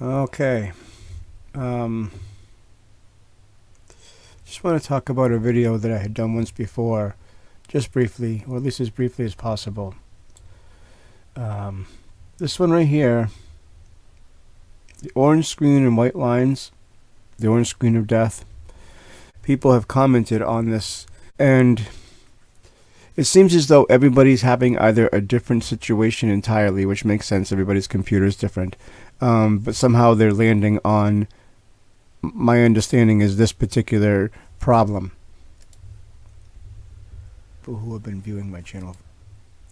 Okay. Just want to talk about a video that I had done once before, just briefly, or at least as briefly as possible. This one right here, the orange screen and white lines, the orange screen of death. People have commented on this, and it seems as though everybody's having either a different situation entirely, which makes sense, everybody's computer is different, but somehow they're landing on, my understanding is, this particular problem. People who have been viewing my channel.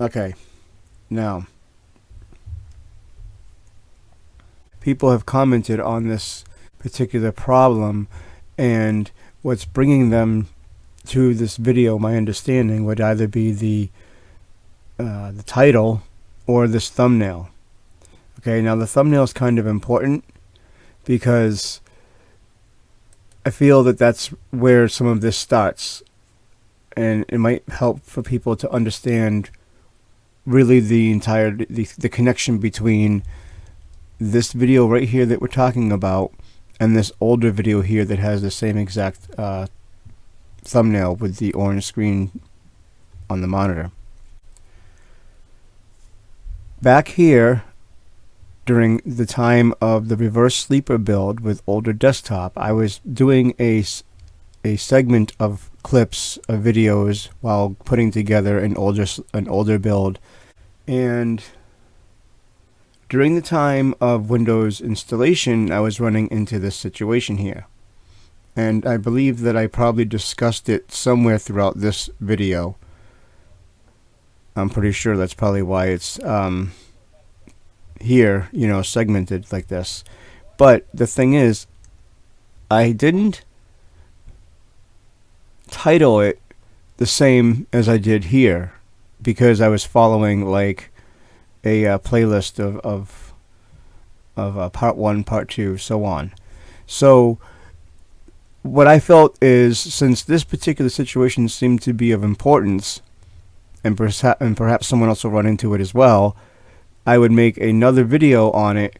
Okay, now, people have commented on this particular problem, and what's bringing them to this video, my understanding, would either be the title or this thumbnail. Okay, now the thumbnail is kind of important because I feel that that's where some of this starts, and it might help for people to understand really the connection between this video right here that we're talking about and this older video here that has the same exact thumbnail with the orange screen on the monitor. Back here, during the time of the reverse sleeper build with older desktop, I was doing a segment of clips of videos while putting together an older build, and during the time of Windows installation, I was running into this situation here. And I believe that I probably discussed it somewhere throughout this video. I'm pretty sure that's probably why it's here, segmented like this. But the thing is, I didn't title it the same as I did here because I was following like a playlist of part 1, part 2, so on. So what I felt is, since this particular situation seemed to be of importance, and perhaps someone else will run into it as well, I would make another video on it,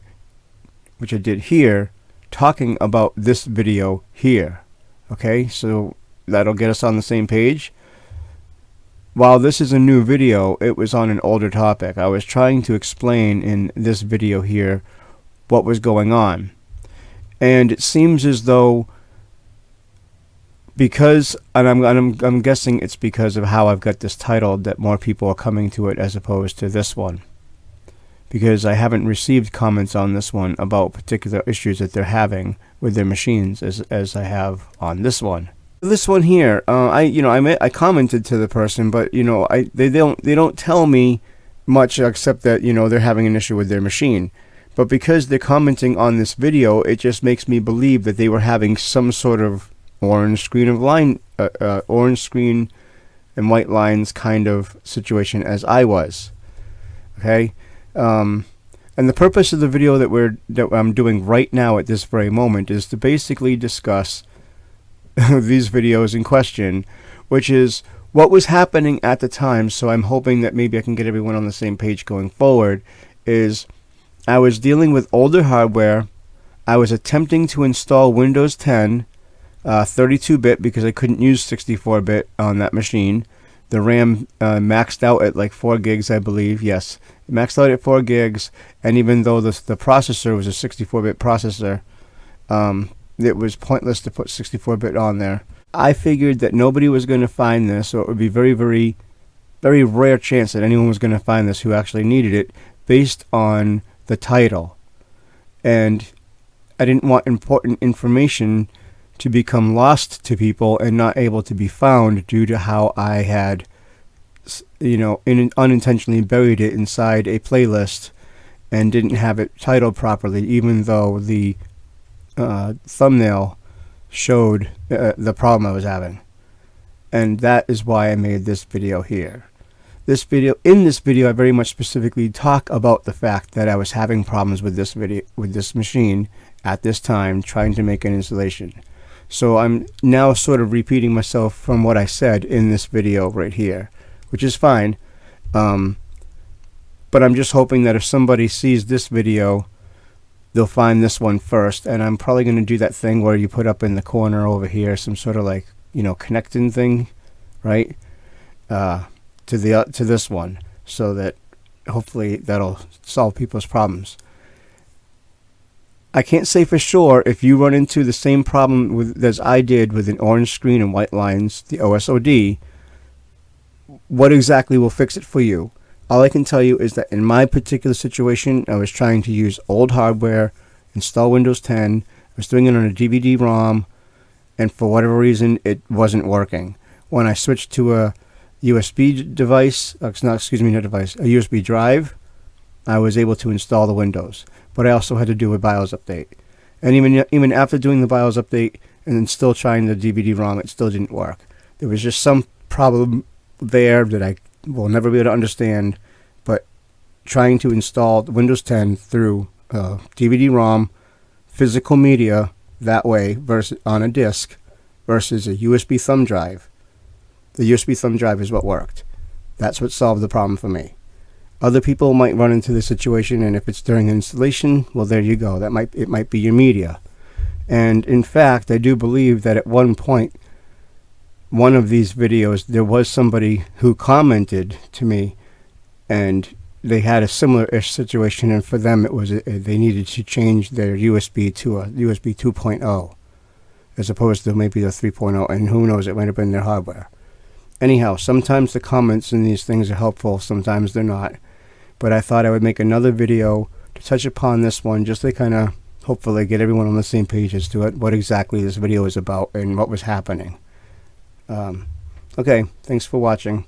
which I did here, talking about this video here. Okay, so that'll get us on the same page. While this is a new video, it was on an older topic. I was trying to explain in this video here what was going on. And it seems as though, because, and I'm guessing it's because of how I've got this titled, that more people are coming to it as opposed to this one. Because I haven't received comments on this one about particular issues that they're having with their machines as I have on this one. This one here, I commented to the person, but they don't tell me much except that they're having an issue with their machine. But because they're commenting on this video, it just makes me believe that they were having some sort of orange screen and white lines kind of situation as I was. Okay, and the purpose of the video that I'm doing right now at this very moment is to basically discuss these videos in question, which is what was happening at the time. So I'm hoping that maybe I can get everyone on the same page going forward. Is I was dealing with older hardware. I was attempting to install Windows 10 32-bit because I couldn't use 64-bit on that machine. The RAM maxed out at like 4 gigs, I believe. Yes, it maxed out at 4 gigs, and even though the processor was a 64-bit processor, it was pointless to put 64-bit on there. I figured that nobody was going to find this, or it would be very, very, very rare chance that anyone was going to find this who actually needed it based on the title. And I didn't want important information to become lost to people and not able to be found due to how I had, unintentionally buried it inside a playlist and didn't have it titled properly, even though the thumbnail showed the problem I was having. And that is why I made this video here. In this video, I very much specifically talk about the fact that I was having problems with this machine at this time, trying to make an installation. So I'm now sort of repeating myself from what I said in this video right here, which is fine. But I'm just hoping that if somebody sees this video they'll find this one first, and I'm probably going to do that thing where you put up in the corner over here some sort of like, connecting thing, right, to this one, so that hopefully that'll solve people's problems. I can't say for sure if you run into the same problem as I did with an orange screen and white lines, the OSOD, what exactly will fix it for you. All I can tell you is that in my particular situation, I was trying to use old hardware, install Windows 10, I was doing it on a DVD-ROM, and for whatever reason, it wasn't working. When I switched to a USB device, a USB drive, I was able to install the Windows. But I also had to do a BIOS update. And even after doing the BIOS update and then still trying the DVD-ROM, it still didn't work. There was just some problem there that I will never be able to understand, but trying to install Windows 10 through DVD-ROM, physical media, that way, versus on a disk, versus a USB thumb drive. The USB thumb drive is what worked. That's what solved the problem for me. Other people might run into this situation, and if it's during installation, well, there you go. It might be your media. And in fact, I do believe that at one point, one of these videos, there was somebody who commented to me, and they had a similar-ish situation, and for them, it was they needed to change their USB to a USB 2.0, as opposed to maybe the 3.0, and who knows, it might have been their hardware. Anyhow, sometimes the comments in these things are helpful, sometimes they're not. But I thought I would make another video to touch upon this one, just to kind of hopefully get everyone on the same page as to what exactly this video is about and what was happening. Okay, thanks for watching.